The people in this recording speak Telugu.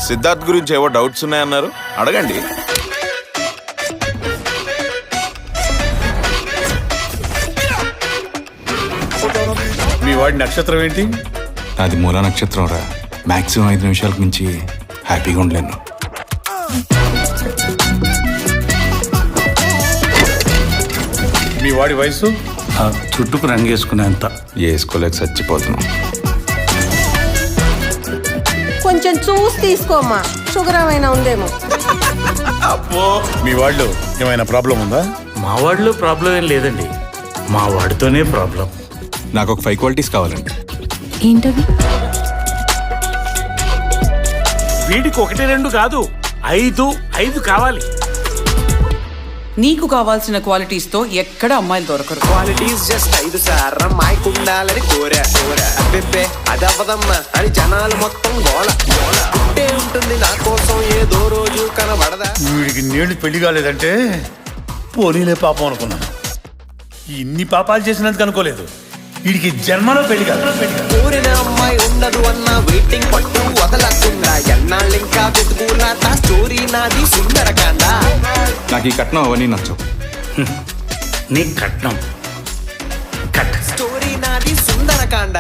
సిద్ధార్థ్ గురించి ఏవో డౌట్స్ ఉన్నాయన్నారు, అడగండి. మీ వాడి నక్షత్రం ఏంటి? అది మూల నక్షత్రం రా. మాక్సిమం 5 నిమిషాలకు మించి హ్యాపీగా ఉండలేను. మీ వాడి వయసు? చుట్టుకు రంగేసుకునేంత. వేసుకోలేక చచ్చిపోతున్నాం. కొంచెం చూసి తీసుకోమ్మా, షుగర్ ఏమైనా ఉందేమో. అబ్బో, మీ వాళ్ళు ఏమైనా ప్రాబ్లం ఉందా? మా వాడిలో ప్రాబ్లం ఏం లేదండి, మా వాడితోనే ప్రాబ్లం. నాకు ఒక 5 క్వాలిటీస్ కావాలండి. ఏంటవి? వీడికి 1 2 కాదు, 5 కావాలి. నీకు కావాల్సిన క్వాలిటీస్ తో ఎక్కడ అమ్మాయిలు దొరకరు. క్వాలిటీస్ జస్ట్ 5 సార్ మాయకుండాలని కోరా అబ్బెబ్బే అదవ్వదమ్మా అని జనాలు మొత్తం గోల ఉంటే ఉంటుంది నా కోసం ఏదో రోజు కనబడదా. వీడికి నేడు పెళ్లి కాలేదంటే పోనీలే పాపం అనుకున్నాను. ఇన్ని పాపాలు చేసినందుకు అనుకోలేదు. వీడికి జన్మలో పెళ్లి కాదు. కోరిన అమ్మాయి ఉండదు అన్న వెయిటింగ్ పట్టు వదలకుండా ఎన్నాళ్ళు ఇంకా వెతుకులా తా స్టోరీ నాది సుందరకాండ. నాకు ఈ కట్నం అవన్నీ నచ్చవు. నీ కట్నం స్టోరీ నాది సుందరకాండ.